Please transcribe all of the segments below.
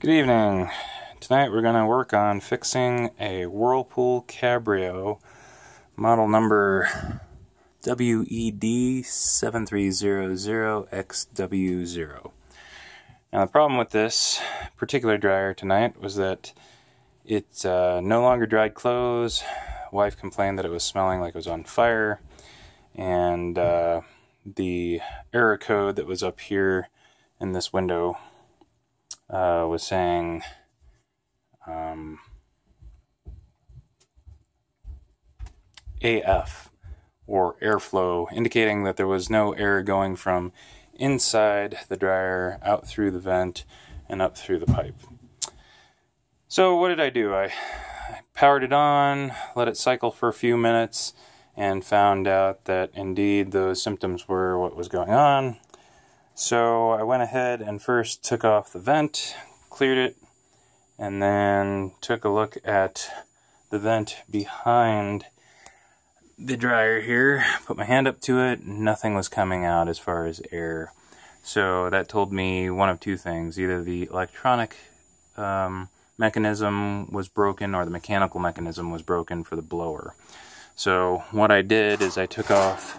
Good evening. Tonight we're going to work on fixing a Whirlpool Cabrio model number WED7300XW0. Now the problem with this particular dryer tonight was that it no longer dried clothes. Wife complained that it was smelling like it was on fire, and the error code that was up here in this window was saying AF, or airflow, indicating that there was no air going from inside the dryer out through the vent and up through the pipe. So what did I do? I powered it on, let it cycle for a few minutes, and found out that indeed those symptoms were what was going on. So I went ahead and first took off the vent, cleared it, and then took a look at the vent behind the dryer here. Put my hand up to it, nothing was coming out as far as air. So that told me one of two things: either the electronic mechanism was broken or the mechanical mechanism was broken for the blower. So what I did is I took off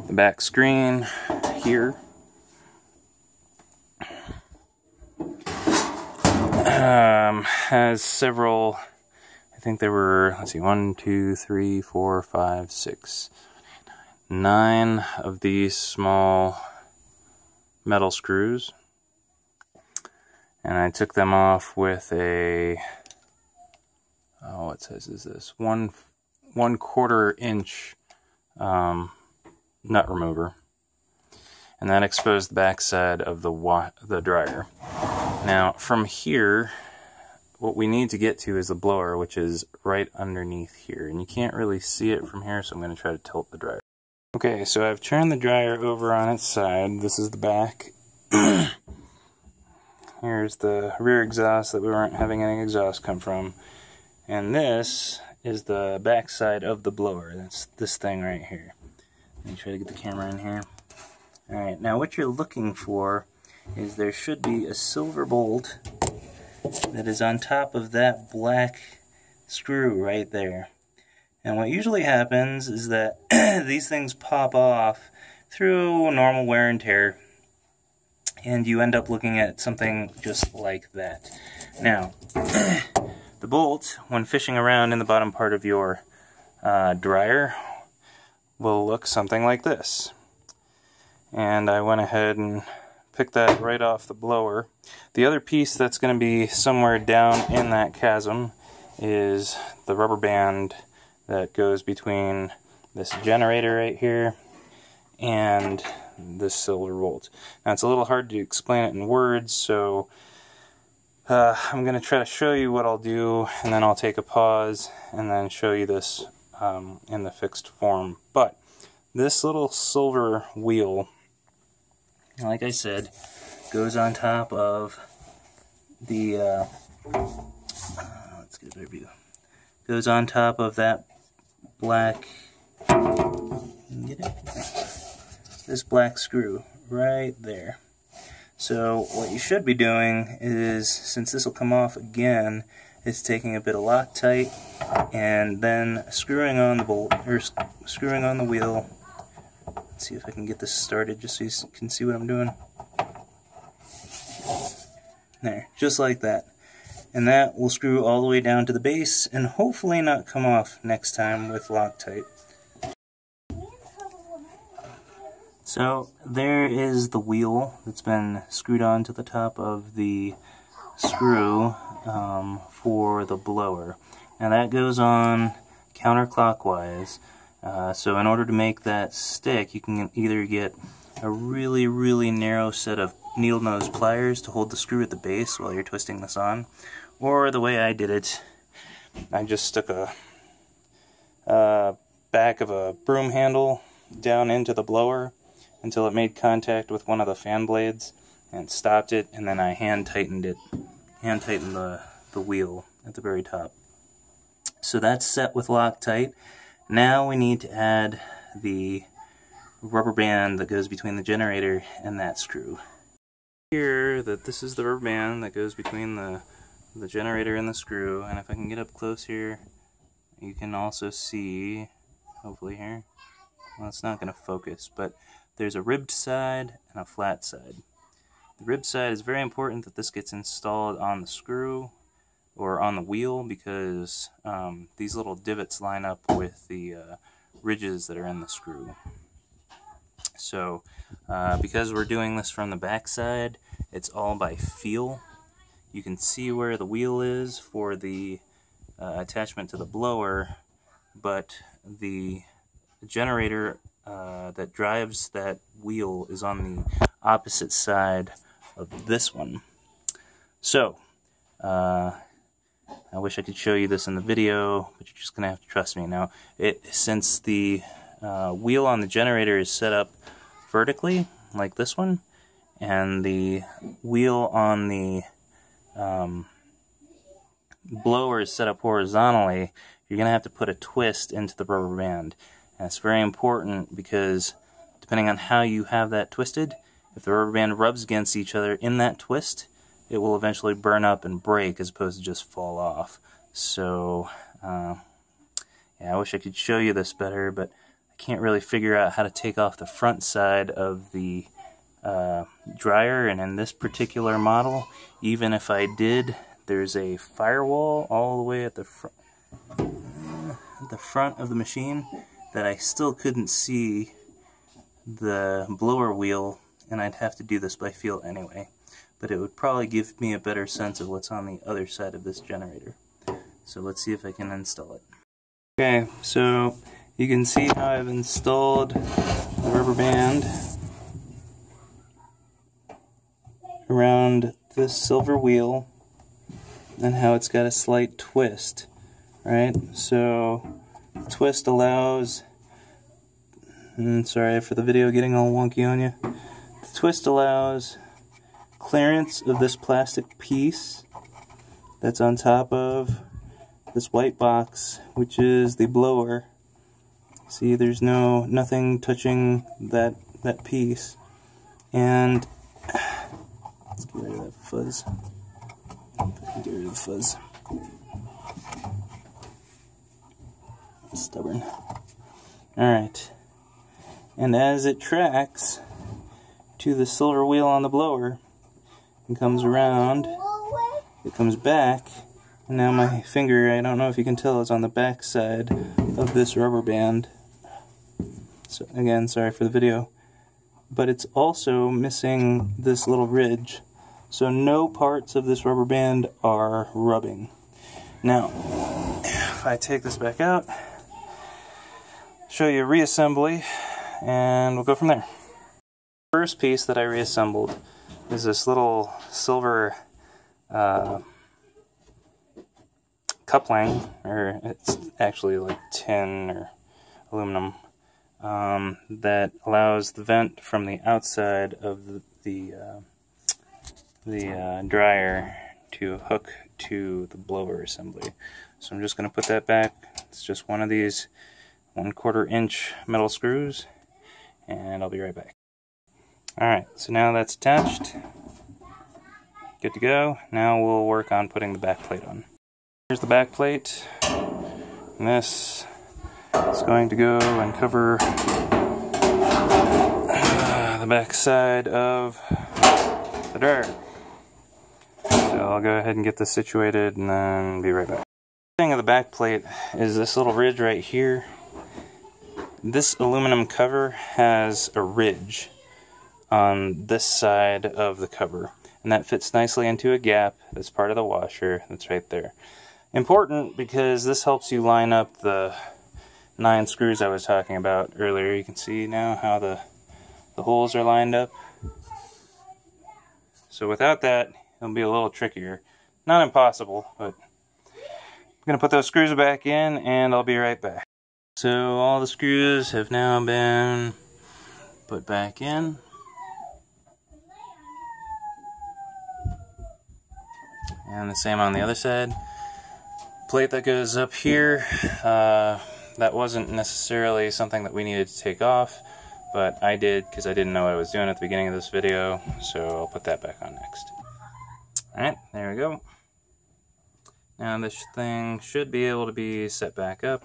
the back screen here. Has several, I think there were, let's see, 1, 2, 3, 4, 5, 6, 9 of these small metal screws, and I took them off with a, what size is this? 1/4 inch nut remover, and that exposed the back side of the dryer. Now from here, what we need to get to is the blower, which is right underneath here, and you can't really see it from here, so I'm going to try to tilt the dryer. Okay, so I've turned the dryer over on its side. This is the back. Here's the rear exhaust that we weren't having any exhaust come from, and this is the back side of the blower. That's this thing right here. Let me try to get the camera in here. Alright, now what you're looking for is there should be a silver bolt that is on top of that black screw right there. And what usually happens is that these things pop off through normal wear and tear, and you end up looking at something just like that. Now, the bolt, when fishing around in the bottom part of your dryer, will look something like this. And I went ahead and picked that right off the blower. The other piece that's going to be somewhere down in that chasm is the rubber band that goes between this generator right here and this silver bolt. Now it's a little hard to explain it in words, so I'm going to try to show you what I'll do, and then I'll take a pause and then show you this in the fixed form. But this little silver wheel, like I said, goes on top of the let's get a better view. Goes on top of that black, get it? This black screw right there. So what you should be doing is, since this will come off again, is taking a bit of Loctite and then screwing on the bolt, or screwing on the wheel. Let's see if I can get this started just so you can see what I'm doing. There, just like that. And that will screw all the way down to the base and hopefully not come off next time with Loctite. So there is the wheel that's been screwed on to the top of the screw for the blower. Now that goes on counterclockwise. So in order to make that stick, you can either get a really, really narrow set of needle nose pliers to hold the screw at the base while you're twisting this on, or the way I did it, I just stuck a back of a broom handle down into the blower until it made contact with one of the fan blades and stopped it, and then I hand tightened the wheel at the very top. So that's set with Loctite. Now we need to add the rubber band that goes between the generator and that screw. Here that this is the rubber band that goes between the generator and the screw, and if I can get up close here, you can also see, hopefully here, well, it's not going to focus, but there's a ribbed side and a flat side. The ribbed side is very important that this gets installed on the screw or on the wheel, because these little divots line up with the ridges that are in the screw. So because we're doing this from the back side, it's all by feel. You can see where the wheel is for the attachment to the blower, but the generator that drives that wheel is on the opposite side of this one. So I wish I could show you this in the video, but you're just gonna have to trust me. Now, since the wheel on the generator is set up vertically like this one, and the wheel on the blower is set up horizontally, you're going to have to put a twist into the rubber band. And it's very important because depending on how you have that twisted, if the rubber band rubs against each other in that twist, it will eventually burn up and break as opposed to just fall off. So yeah, I wish I could show you this better, but I can't really figure out how to take off the front side of the dryer, and in this particular model, even if I did, there's a firewall all the way at the front of the machine that I still couldn't see the blower wheel, and I'd have to do this by feel anyway, but it would probably give me a better sense of what's on the other side of this generator. So let's see if I can install it. Okay, so you can see how I've installed the rubber band around this silver wheel and how it's got a slight twist, right? So the twist allows, sorry for the video getting all wonky on you, the twist allows clearance of this plastic piece that's on top of this white box, which is the blower. See, there's nothing touching that piece, and let's get rid of that fuzz. Get rid of the fuzz. It's stubborn. Alright. And as it tracks to the silver wheel on the blower and comes around, it comes back, and now my finger, I don't know if you can tell, is on the back side of this rubber band. So again, sorry for the video. But it's also missing this little ridge. So no parts of this rubber band are rubbing. Now, if I take this back out, show you reassembly, and we'll go from there. First piece that I reassembled is this little silver coupling, or it's actually like tin or aluminum, that allows the vent from the outside of the dryer to hook to the blower assembly. So I'm just going to put that back. It's just one of these 1/4 inch metal screws, and I'll be right back. Alright, so now that's attached. Good to go. Now we'll work on putting the back plate on. Here's the back plate, and this is going to go and cover the back side of the dryer. So I'll go ahead and get this situated and then be right back. The thing of the back plate is this little ridge right here. This aluminum cover has a ridge on this side of the cover, and that fits nicely into a gap that's part of the washer that's right there. Important because this helps you line up the 9 screws I was talking about earlier. You can see now how the holes are lined up. So without that, it'll be a little trickier. Not impossible, but I'm going to put those screws back in and I'll be right back. So all the screws have now been put back in. And the same on the other side. Plate that goes up here, that wasn't necessarily something that we needed to take off, but I did because I didn't know what I was doing at the beginning of this video, so I'll put that back on next. Alright, there we go. Now this thing should be able to be set back up.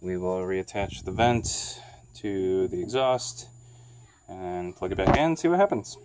We will reattach the vent to the exhaust and plug it back in and see what happens.